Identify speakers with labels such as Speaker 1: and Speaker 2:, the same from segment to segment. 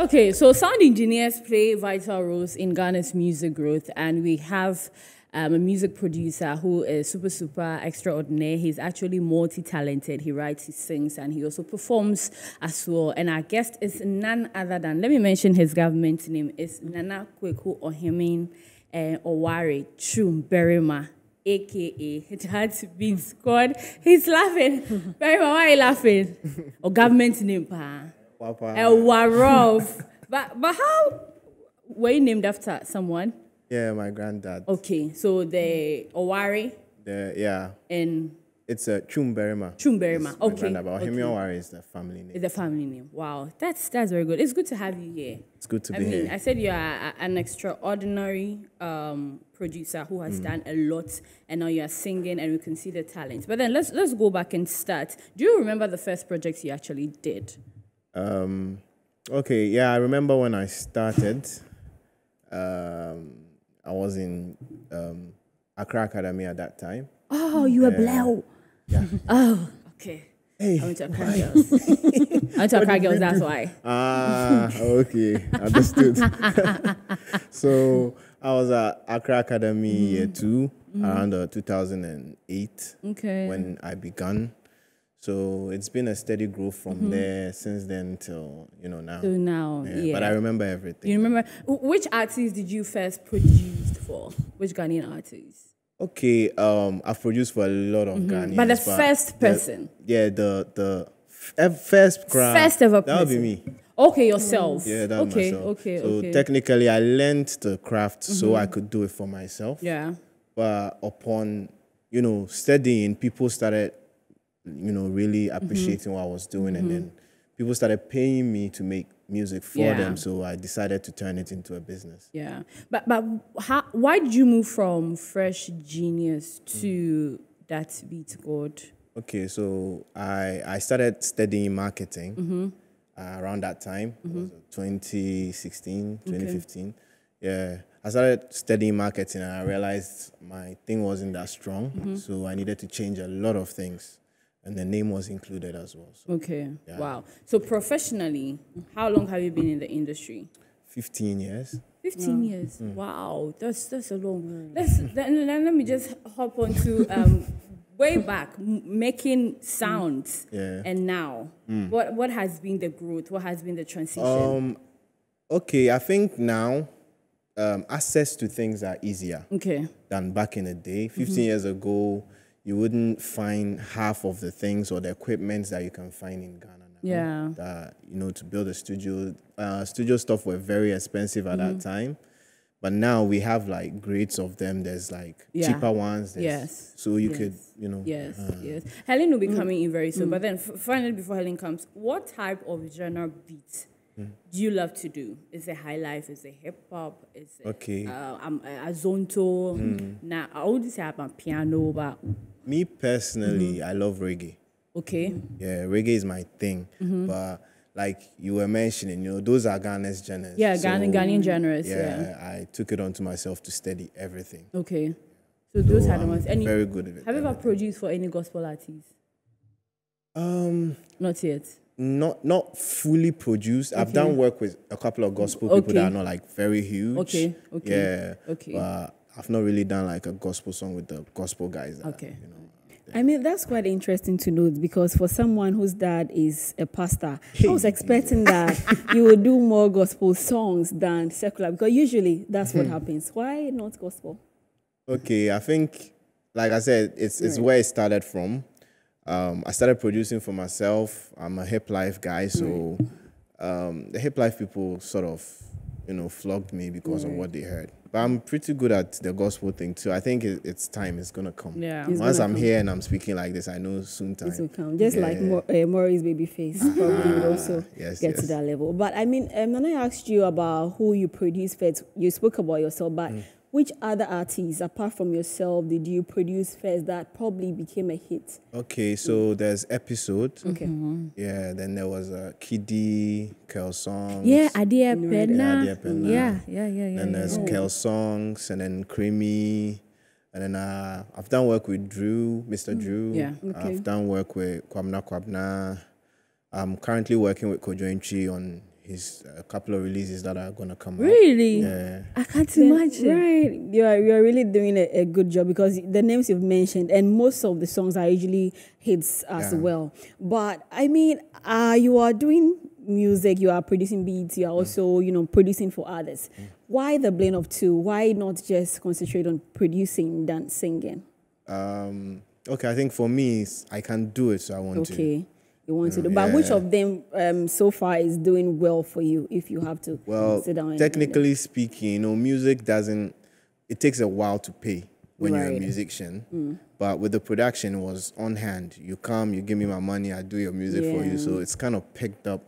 Speaker 1: Okay, so sound engineers play vital roles in Ghana's music growth, and we have a music producer who is super extraordinary. He's actually multi-talented. He writes, he sings, and he also performs as well. And our guest is none other than, let me mention his government name, is Nana Kweku Ohemin Oware Chumberima, a.k.a. DATBEATGOD. He's laughing. Berima, why are you laughing? Or government name, pa?
Speaker 2: Papa.
Speaker 1: Warov. But how were you named after someone?
Speaker 2: Yeah, my granddad.
Speaker 1: Okay, so the Oware
Speaker 2: Yeah.
Speaker 1: and
Speaker 2: It's a Chumberima.
Speaker 1: Chumberima. Okay.
Speaker 2: But
Speaker 1: okay.
Speaker 2: Ohemi Oware is the family name.
Speaker 1: It's the family name. Wow, that's very good. It's good to have you here.
Speaker 2: It's good to be here.
Speaker 1: I said you are an extraordinary producer who has done a lot, and now you are singing, and we can see the talent. But then let's go back and start. Do you remember the first projects you actually did?
Speaker 2: Okay, yeah, I remember when I started. I was in Accra Academy at that time.
Speaker 1: Oh, you were Blau.
Speaker 2: Yeah.
Speaker 1: Oh, okay.
Speaker 2: Hey,
Speaker 1: I went to Accra Girls. I went to Accra Girls, that's why.
Speaker 2: Okay, understood. So I was at Accra Academy year 2, around 2008 when I began. So it's been a steady growth from there since then till now.
Speaker 1: Till now, yeah.
Speaker 2: But I remember everything.
Speaker 1: You remember which artists did you first produce for? Which Ghanaian artists?
Speaker 2: Okay, I've produced for a lot of Ghanaians.
Speaker 1: But the first person.
Speaker 2: The first crowd.
Speaker 1: First ever person.
Speaker 2: That would be me.
Speaker 1: Okay, yourself.
Speaker 2: Yeah, that was myself.
Speaker 1: Okay.
Speaker 2: Technically, I learned the craft so I could do it for myself.
Speaker 1: Yeah.
Speaker 2: But upon, studying, people started, really appreciating what I was doing. And then people started paying me to make music for them. So I decided to turn it into a business.
Speaker 1: Yeah. But why did you move from Fresh Genius to DATBEATGOD? Okay,
Speaker 2: so I started studying marketing around that time. It was 2016, 2015. Yeah. I started studying marketing and I realized my thing wasn't that strong. So I needed to change a lot of things. And the name was included as well. So,
Speaker 1: okay. Yeah. Wow. So professionally, how long have you been in the industry?
Speaker 2: 15 years.
Speaker 1: 15 years. Wow. That's a long. Let me just hop on to way back making sounds and now. What has been the growth? What has been the transition?
Speaker 2: Okay, I think now access to things are easier than back in the day. 15 years ago, you wouldn't find half of the things or the equipment that you can find in Ghana now.
Speaker 1: Yeah.
Speaker 2: That, to build a studio, studio stuff were very expensive at that time. But now we have like grades of them. There's like cheaper ones. So you could,
Speaker 1: Yes. Helen will be coming in very soon. But then finally, before Helen comes, what type of genre beats do you love to do? Is it high life? Is it hip hop? Is it a zonto? Now I would say I'm a piano, but
Speaker 2: me personally, I love reggae.
Speaker 1: Okay.
Speaker 2: Yeah, reggae is my thing. But like you were mentioning, those are Ghana's genres.
Speaker 1: Yeah, so, Ghanaian genres. Yeah,
Speaker 2: I took it onto myself to study everything.
Speaker 1: Okay. So those are the ones.
Speaker 2: Very good at it.
Speaker 1: Have you ever produced for any gospel artists? Not yet.
Speaker 2: Not fully produced. I've done work with a couple of gospel people that are not like very huge.
Speaker 1: Okay.
Speaker 2: Yeah. But I've not really done like a gospel song with the gospel guys. That,
Speaker 3: I mean, that's quite interesting to note because for someone whose dad is a pastor, I was expecting that you would do more gospel songs than secular because usually that's what happens. Why not gospel?
Speaker 2: Okay, I think, like I said, it's where it started from. I started producing for myself. I'm a hip life guy, so the hip life people sort of, flogged me because of what they heard. But I'm pretty good at the gospel thing too. I think it's time. It's gonna come.
Speaker 1: Yeah.
Speaker 2: Once I'm here and I'm speaking like this, I know soon time.
Speaker 3: It will come. Just like Maury's Babyface probably would also get to that level. But I mean, when I asked you about who you produce first, you spoke about yourself, but which other artists, apart from yourself, did you produce first that probably became a hit?
Speaker 2: Okay, so there's Episode.
Speaker 3: Okay.
Speaker 2: Yeah, then there was Kiddy, Kel Songs.
Speaker 1: Yeah, Adia Penna. Yeah.
Speaker 2: Then there's Kel Songs, and then Creamy. And then I've done work with Drew, Mr. Drew.
Speaker 1: Yeah.
Speaker 2: I've done work with Kwabna. I'm currently working with Kojo Nchi on his a couple of releases that are gonna come out.
Speaker 1: Really?
Speaker 2: Yeah.
Speaker 1: I can't imagine.
Speaker 3: Right, you're really doing a good job, because the names you've mentioned and most of the songs are usually hits as well. But I mean, you are doing music, you are producing beats, you are also producing for others. Why the blend of two? Why not just concentrate on producing than singing?
Speaker 2: Okay, I think for me, I can do it, so I want to.
Speaker 3: Okay, you want to do. But which of them so far is doing well for you, if you have to sit down?
Speaker 2: Technically speaking, music doesn't. It takes a while to pay when you're a
Speaker 3: Right.
Speaker 2: musician. But with the production, it was on hand. You come, you give me my money, I do your music for you. So it's kind of picked up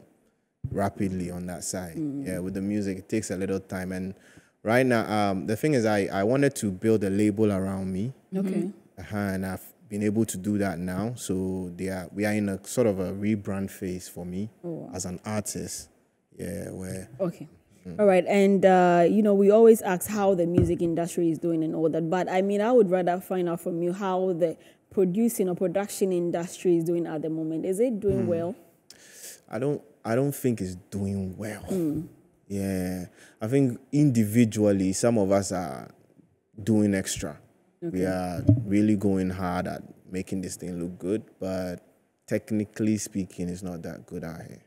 Speaker 2: rapidly on that side. Yeah, with the music, it takes a little time. And right now, the thing is, I wanted to build a label around me.
Speaker 3: Okay.
Speaker 2: And I've been able to do that now. So we are in a sort of a rebrand phase for me as an artist. Yeah, where.
Speaker 3: Okay. All right. And, we always ask how the music industry is doing and all that. But, I mean, I would rather find out from you how the producing or production industry is doing at the moment. Is it doing well?
Speaker 2: I don't think it's doing well. Yeah. I think individually, some of us are doing extra. Okay. We are really going hard at making this thing look good, but technically speaking, it's not that good out here.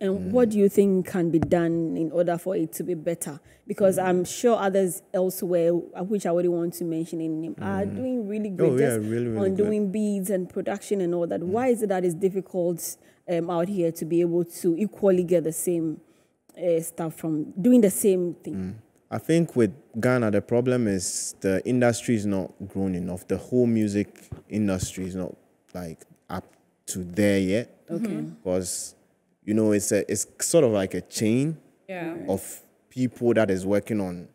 Speaker 3: And what do you think can be done in order for it to be better? Because I'm sure others elsewhere, which I wouldn't want to mention in name, are doing really good
Speaker 2: really
Speaker 3: on doing beats and production and all that. Why is it that it's difficult out here to be able to equally get the same stuff from doing the same thing?
Speaker 2: I think with Ghana, the problem is the industry is not grown enough. The whole music industry is not like up to there yet.
Speaker 3: Okay.
Speaker 2: Because it's sort of like a chain of people that is working on,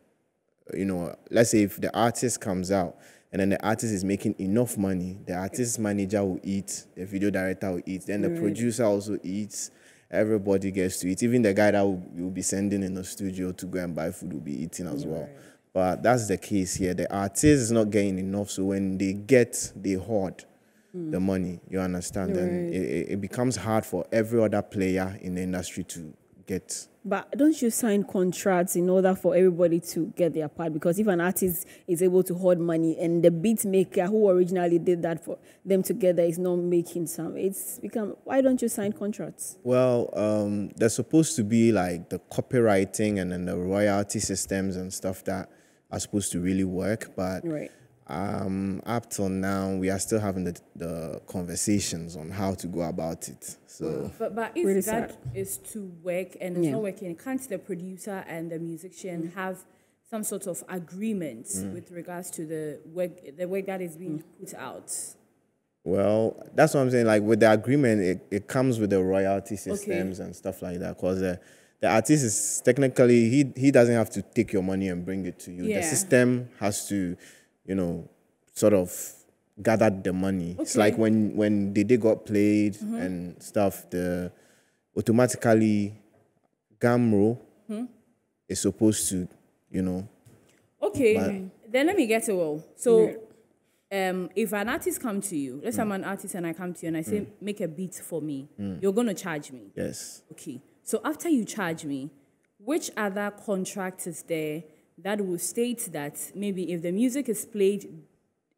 Speaker 2: let's say if the artist comes out and then the artist is making enough money, the artist's manager will eat, the video director will eat, then the producer also eats, everybody gets to eat. Even the guy that will be sending in the studio to go and buy food will be eating as well. But that's the case here. The artist is not getting enough, so when they hoard the money, you understand, then it becomes hard for every other player in the industry to get.
Speaker 3: But don't you sign contracts in order for everybody to get their part? Because if an artist is able to hoard money and the beat maker who originally did that for them together is not making some, why don't you sign contracts?
Speaker 2: Well, there's supposed to be like the copywriting and then the royalty systems and stuff that are supposed to really work, but up till now, we are still having the conversations on how to go about it. So,
Speaker 1: but if really that is to work and it's not working, can't the producer and the musician have some sort of agreement with regards to the work that is being put out?
Speaker 2: Well, that's what I'm saying. Like with the agreement, it comes with the royalty systems and stuff like that. Because the artist is technically he doesn't have to take your money and bring it to you. The system has to, sort of gathered the money. Okay. It's like when Dede got played and stuff, automatically Gamro is supposed to,
Speaker 1: Okay, then let me get it well. So if an artist comes to you, let's say I'm an artist and I come to you and I say, make a beat for me, you're going to charge me.
Speaker 2: Yes.
Speaker 1: Okay, so after you charge me, which other contract is there that will state that maybe if the music is played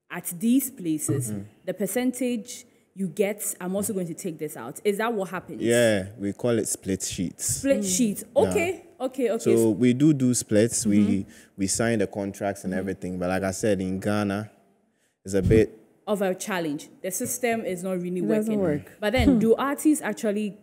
Speaker 1: at these places, the percentage you get, I'm also going to take this out. Is that what happens?
Speaker 2: Yeah, we call it split sheets.
Speaker 1: Split sheets. Okay, okay.
Speaker 2: So we do splits. We sign the contracts and everything. But like I said, in Ghana, it's a bit
Speaker 1: of a challenge. The system is not really working.
Speaker 3: Doesn't work.
Speaker 1: But then, do artists actually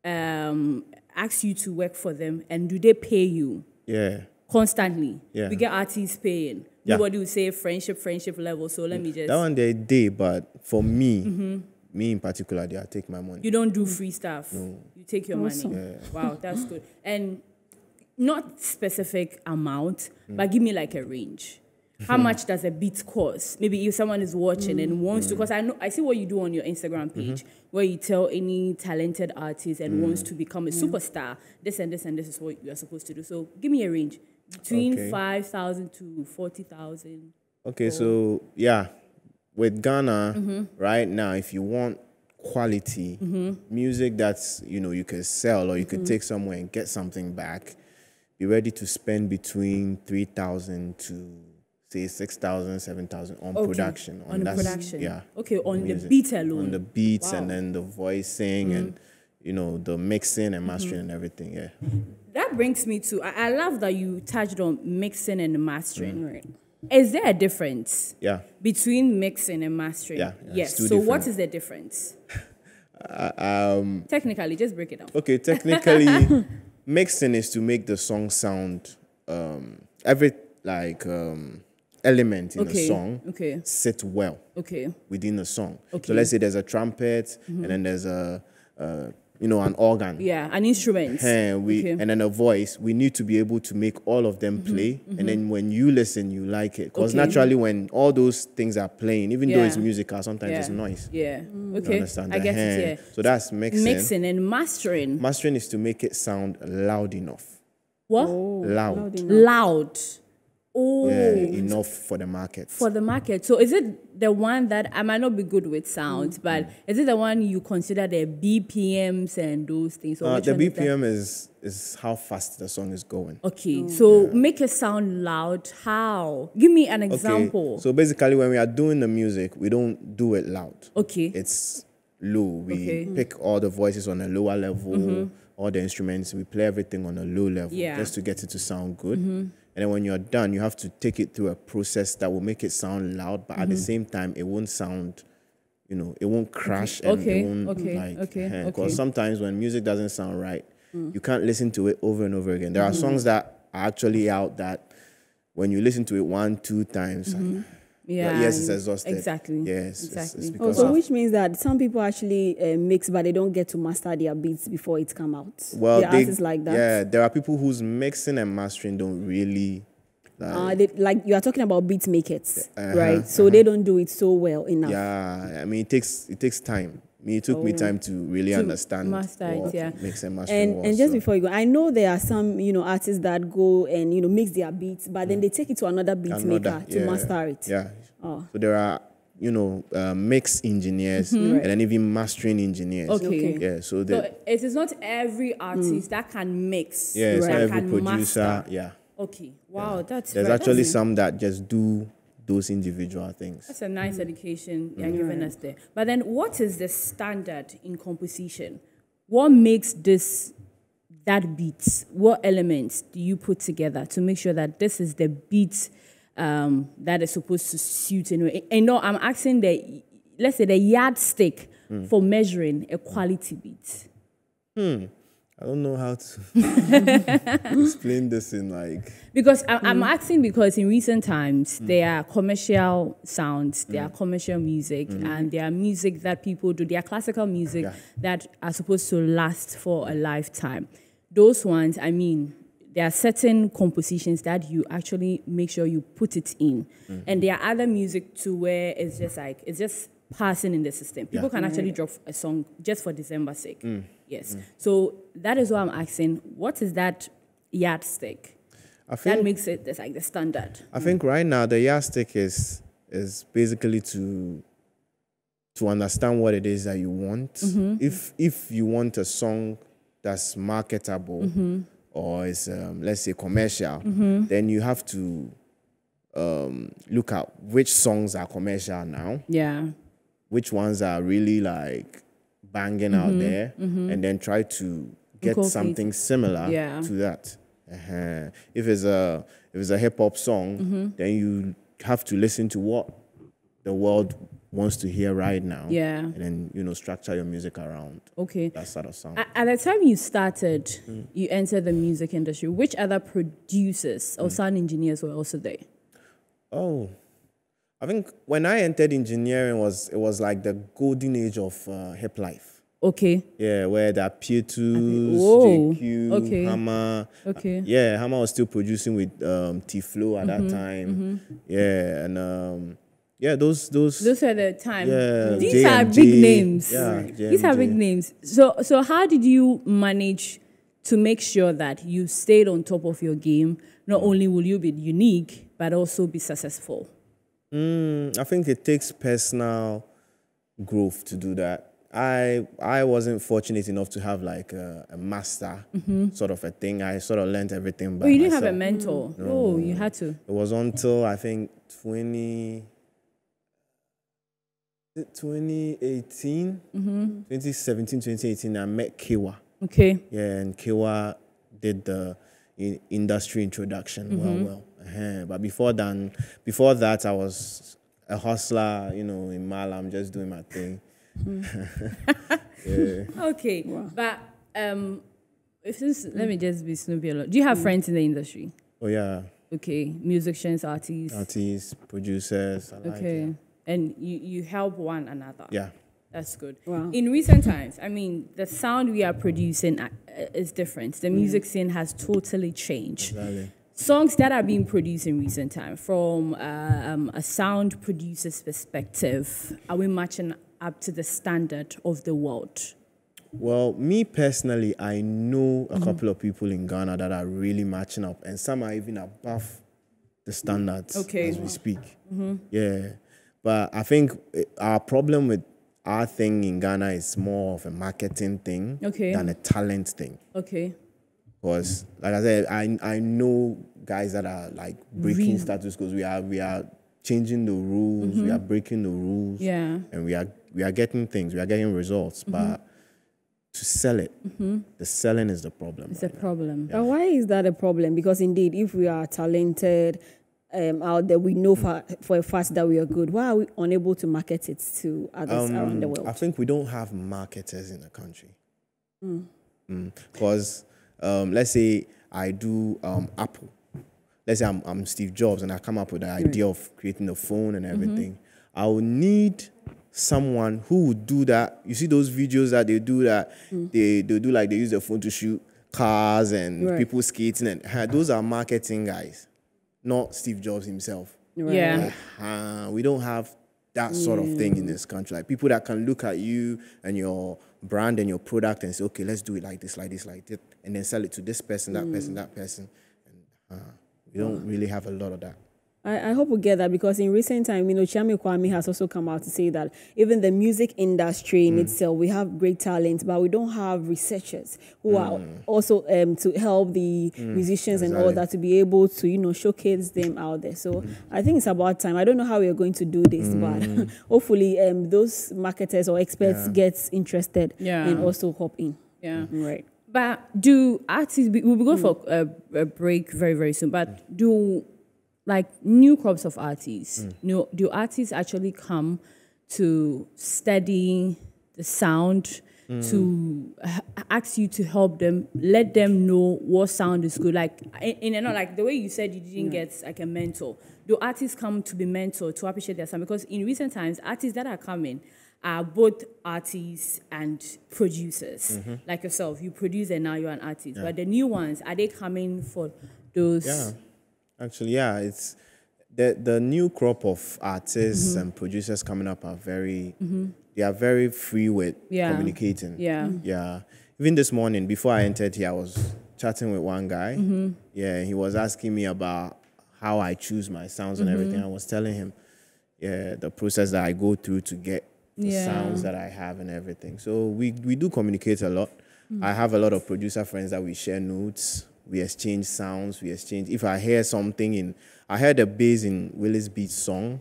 Speaker 1: ask you to work for them, and do they pay you?
Speaker 2: Yeah.
Speaker 1: Constantly.
Speaker 2: Yeah.
Speaker 1: We get artists paying. Yeah. Nobody will say friendship level. So let me just.
Speaker 2: That one day, but for me, me in particular, I take my money.
Speaker 1: You don't do free stuff.
Speaker 2: No.
Speaker 1: You take your money.
Speaker 2: Yeah.
Speaker 1: Wow, that's good. And not specific amount, but give me like a range. How much does a beat cost? Maybe if someone is watching and wants to, because I see what you do on your Instagram page, where you tell any talented artist and wants to become a superstar, this and this and this is what you are supposed to do. So give me a range between 5,000 to 40,000.
Speaker 2: Okay, so yeah, with Ghana right now, if you want quality music that's, you know, you can sell or you could take somewhere and get something back, be ready to spend between 3,000 to say 6,000, 7,000 on production.
Speaker 1: On the production.
Speaker 2: Yeah.
Speaker 1: Okay, on
Speaker 2: music.
Speaker 1: the beat alone.
Speaker 2: On the beats and then the voicing and, you know, the mixing and mastering and everything, yeah.
Speaker 1: That brings me to, I love that you touched on mixing and mastering, right? Is there a difference between mixing and mastering?
Speaker 2: Yeah.
Speaker 1: Yes. So what is the difference? Technically, just break it down.
Speaker 2: Okay, technically, mixing is to make the song sound, every element in the song sit well within the song. So let's say there's a trumpet and then there's a you know, an organ.
Speaker 1: Yeah, an instrument.
Speaker 2: And then a voice. We need to be able to make all of them play. And then when you listen, you like it. Because naturally, when all those things are playing, even though it's musical, sometimes it's noise.
Speaker 1: Yeah.
Speaker 2: You understand?
Speaker 1: I get it, yeah.
Speaker 2: So that's mixing.
Speaker 1: Mixing and mastering.
Speaker 2: Mastering is to make it sound loud enough.
Speaker 1: What?
Speaker 2: Loud.
Speaker 1: Loud. Oh.
Speaker 2: Yeah, enough for the market.
Speaker 1: For the market. So is it the one that, I might not be good with sounds, but is it the one you consider the BPMs and those things? Or
Speaker 2: the BPM is how fast the song is going.
Speaker 1: Okay, so make it sound loud. How? Give me an example.
Speaker 2: Okay. So basically when we are doing the music, we don't do it loud.
Speaker 1: Okay.
Speaker 2: It's low. We pick all the voices on a lower level, all the instruments, we play everything on a low level just to get it to sound good. And then when you're done, you have to take it through a process that will make it sound loud, but at the same time, it won't sound, you know, it won't crash and it won't because sometimes when music doesn't sound right, you can't listen to it over and over again. There are songs that are actually out that when you listen to it 1-2 times, yes, it's exhausted.
Speaker 1: Exactly.
Speaker 2: Yes,
Speaker 1: exactly.
Speaker 2: It's because
Speaker 3: so which means that some people actually mix, but they don't get to master their beats before it come out.
Speaker 2: Well,
Speaker 3: artists like that.
Speaker 2: Yeah, there are people whose mixing and mastering don't really.
Speaker 3: Like you are talking about beat makers, right? So they don't do it so well enough.
Speaker 2: Yeah, I mean it takes time. It took me time to really understand
Speaker 1: master it,
Speaker 2: mix and mastering.
Speaker 3: And just before you go, I know there are some artists that go and mix their beats, but then they take it to another beat maker to master it.
Speaker 2: Yeah. So there are mix engineers and then even mastering engineers.
Speaker 1: Okay.
Speaker 2: Yeah. So
Speaker 1: it is not every artist that can mix.
Speaker 2: Yeah, it's not every producer.
Speaker 1: Master.
Speaker 2: Yeah.
Speaker 1: Okay. Wow,
Speaker 2: there's actually some that just do those individual things.
Speaker 1: That's a nice education you're giving us there. But then what is the standard in composition? What makes that beat? What elements do you put together to make sure that this is the beat that is supposed to suit anyway? And no, I'm asking let's say the yardstick for measuring a quality beat.
Speaker 2: I don't know how to explain this in
Speaker 1: Because I'm asking because in recent times, there are commercial sounds, there are commercial music, and there are music that people do. There are classical music that are supposed to last for a lifetime. Those ones, I mean, there are certain compositions that you actually make sure you put it in. And there are other music too where it's just passing in the system. People can actually drop a song just for December's sake. Yes. So that is what I'm asking. What is that yardstick that makes it the standard?
Speaker 2: I think right now the yardstick is basically to understand what it is that you want. If you want a song that's marketable or is let's say commercial, then you have to look at which songs are commercial now. Yeah. Which ones are really banging out there, and then try to get something similar to that. If it's a hip hop song, then you have to listen to what the world wants to hear right now. Yeah, and then structure your music around. That sort of sound.
Speaker 1: At the time you started, you entered the music industry. Which other producers or sound engineers were also there?
Speaker 2: Oh. I think when I entered engineering, it was like the golden age of hip life. Okay. Yeah, where there are P2s, JQ, Hammer. Okay. Hammer was still producing with T-Flow at that time. Yeah, and those
Speaker 1: are the time.
Speaker 2: Yeah,
Speaker 1: these are big names. Yeah, these are big names. So how did you manage to make sure that you stayed on top of your game? Not only will you be unique, but also be successful.
Speaker 2: I think it takes personal growth to do that. I wasn't fortunate enough to have like a master sort of a thing. I sort of learned everything by
Speaker 1: you didn't
Speaker 2: myself.
Speaker 1: have a mentor?
Speaker 2: No.
Speaker 1: Oh, you had to.
Speaker 2: It was until I think 2018, 2017, 2018, I met Kiwa.
Speaker 1: Okay.
Speaker 2: Yeah, and Kiwa did the industry introduction well. But before that, I was a hustler, in Malam, just doing my thing. Yeah.
Speaker 1: Okay, wow. But let me just be snoopy a lot. Do you have friends in the industry?
Speaker 2: Oh yeah.
Speaker 1: Okay, musicians, artists,
Speaker 2: producers.
Speaker 1: Okay, and you help one another.
Speaker 2: Yeah.
Speaker 1: That's good.
Speaker 3: Wow.
Speaker 1: In recent times, I mean, the sound we are producing is different. The music scene has totally changed.
Speaker 2: Exactly.
Speaker 1: Songs that are being produced in recent time, from a sound producer's perspective, are we matching up to the standard of the world?
Speaker 2: Well, me personally, I know a couple of people in Ghana that are really matching up, and some are even above the standards as we speak. Yeah. But I think our problem with our thing in Ghana is more of a marketing thing than a talent thing.
Speaker 1: Okay.
Speaker 2: Because, like I said, I know guys that are like breaking status quo. We are changing the rules. We are breaking the rules.
Speaker 1: Yeah.
Speaker 2: And we are getting things. We are getting results. But to sell it, the selling is the problem.
Speaker 1: It's a problem.
Speaker 3: But why is that a problem? Because indeed, if we are talented out there, we know for a fact that we are good. Why are we unable to market it to others around the world?
Speaker 2: I think we don't have marketers in the country. Because let's say I do Apple. Let's say I'm Steve Jobs and I come up with the idea of creating a phone and everything. I will need someone who would do that. You see those videos that they do that they do, like they use their phone to shoot cars and people skating, and those are marketing guys, not Steve Jobs himself.
Speaker 1: Yeah.
Speaker 2: We don't have that sort of thing in this country. Like people that can look at you and your brand and your product and say, okay, let's do it like this, like this, like that, and then sell it to this person, that person, that person. And we don't really have a lot of that.
Speaker 3: I hope we get that, because in recent time, Chiame Kwame has also come out to say that even the music industry in itself, we have great talent, but we don't have researchers who are also to help the musicians and all that, to be able to, showcase them out there. So I think it's about time. I don't know how we are going to do this, but hopefully those marketers or experts get interested and also hop in.
Speaker 1: Yeah.
Speaker 3: Right.
Speaker 1: But do artists, we'll be going for a break very, very soon, but do like new crops of artists, do artists actually come to study the sound, to ask you to help them, let them know what sound is good? Like, like the way you said you didn't get like a mentor. Do artists come to be mentored to appreciate their sound? Because in recent times, artists that are coming are both artists and producers. Like yourself, you produce and now you're an artist. But the new ones, are they coming for those?
Speaker 2: Yeah. Actually, it's the new crop of artists and producers coming up are very, they are very free with communicating. Yeah. Even this morning, before I entered here, I was chatting with one guy. Yeah, he was asking me about how I choose my sounds and everything. I was telling him, the process that I go through to get the sounds that I have and everything. So we do communicate a lot. I have a lot of producer friends that we share notes. We exchange sounds. If I hear something I heard a bass in Willis Beat's song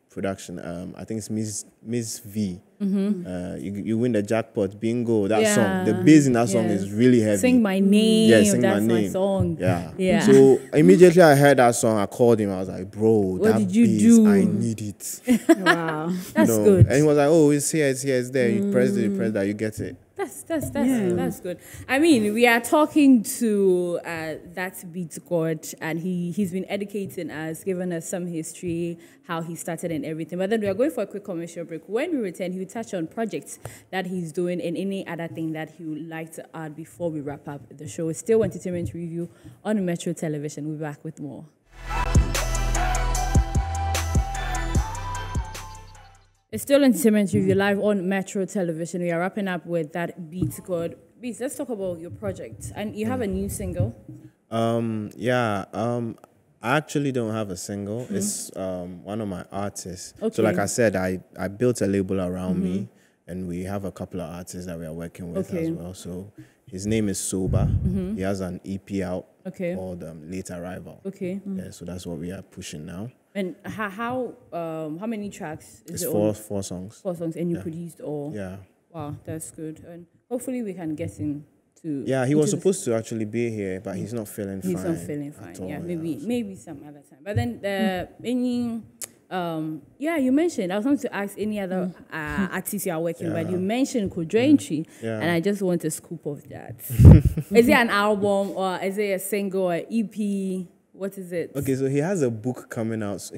Speaker 2: production. I think it's Miss V. You win the jackpot, bingo. That song, the bass in that song is really heavy.
Speaker 1: Sing My Name.
Speaker 2: Yeah, Sing
Speaker 1: That's
Speaker 2: My Name.
Speaker 1: my song.
Speaker 2: Yeah. So immediately I heard that song. I called him. I was like, bro,
Speaker 1: what
Speaker 2: that
Speaker 1: did you
Speaker 2: bass,
Speaker 1: do?
Speaker 2: I need it.
Speaker 1: Wow, that's good.
Speaker 2: And he was like, oh, it's here, it's there. You press it, you press that, you get it.
Speaker 1: That's good. I mean, we are talking to DATBEATGOD, and he's been educating us, giving us some history, how he started and everything. But then we are going for a quick commercial break. When we return, he will touch on projects that he's doing and any other thing that he would like to add before we wrap up the show. It's still Entertainment Review on Metro Television. We'll be back with more. It's still Entertainment Review live on Metro Television. We are wrapping up with DATBEATGOD. Beats, let's talk about your project. And you have a new single?
Speaker 2: I actually don't have a single. It's one of my artists. Okay. So like I said, I built a label around me, and we have a couple of artists that we are working with as well. So his name is Soba. He has an EP out called Late Arrival. Yeah, so that's what we are pushing now.
Speaker 1: And how many tracks is
Speaker 2: it's
Speaker 1: it?
Speaker 2: Four songs.
Speaker 1: 4 songs, and you produced all.
Speaker 2: Yeah.
Speaker 1: Wow, that's good. And hopefully we can get him to.
Speaker 2: Yeah, he was supposed to actually be here, but he's not feeling fine.
Speaker 1: He's not feeling fine. Yeah, maybe some other time. But then any. You mentioned, I was going to ask any other artists you are working with, but you mentioned Kodrentry, and I just want a scoop of that. Is it an album, or is it a single, or EP? What is it?
Speaker 2: Okay, so he has a book coming out. So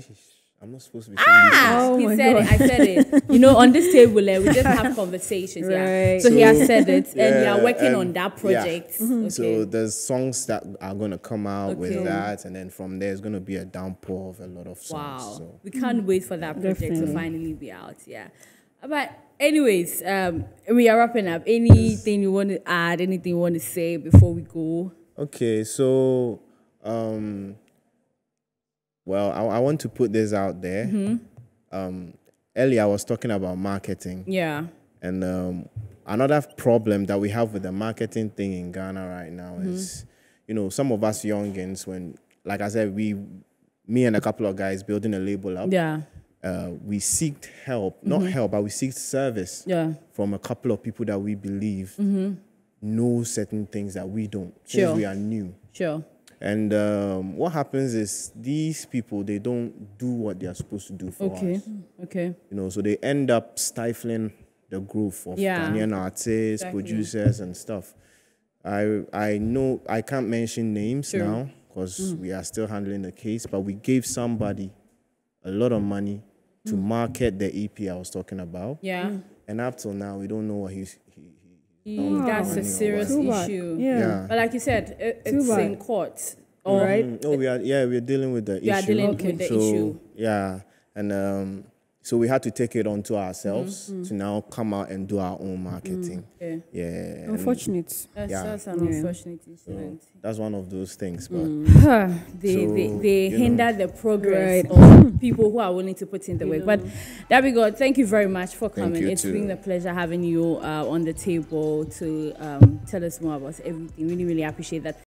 Speaker 2: I'm not supposed to be saying this.
Speaker 1: He said it. I said it. You know, on this table, we just have conversations. Yeah. So he has said it, and we are working on that project.
Speaker 2: Yeah. Okay. So there's songs that are going to come out with that, and then from there, it's going to be a downpour of a lot of songs. Wow. So.
Speaker 1: We can't wait for that project to finally be out. Yeah. But anyways, we are wrapping up. Anything you want to add? Anything you want to say before we go?
Speaker 2: Okay, so... well, I want to put this out there. Earlier, I was talking about marketing.
Speaker 1: Yeah.
Speaker 2: And another problem that we have with the marketing thing in Ghana right now is, you know, some of us youngins, when, like I said, me and a couple of guys building a label up.
Speaker 1: Yeah.
Speaker 2: We seeked help, not help, but we seeked service from a couple of people that we believe know certain things that we don't, since we are new.
Speaker 1: Sure.
Speaker 2: And what happens is these people, they don't do what they are supposed to do for us.
Speaker 1: Okay.
Speaker 2: You know, so they end up stifling the growth of Ghanaian artists, producers, and stuff. I know I can't mention names now because we are still handling the case, but we gave somebody a lot of money to market the EP I was talking about. Yeah. And up till now, we don't know what he's...
Speaker 1: That's a serious issue. Yeah. But like you said, it's in court.
Speaker 3: Right?
Speaker 2: Oh, we're dealing with the issue.
Speaker 1: Yeah, dealing with the issue.
Speaker 2: Yeah. And so we had to take it onto ourselves to now come out and do our own marketing. Yeah.
Speaker 3: Unfortunate.
Speaker 1: That's an unfortunate incident.
Speaker 2: So that's one of those things. But
Speaker 1: they hinder the progress of people who are willing to put in the work. But DATBEATGOD, thank you very much for coming. It's been a pleasure having you on the table to tell us more about everything. Really, really appreciate that.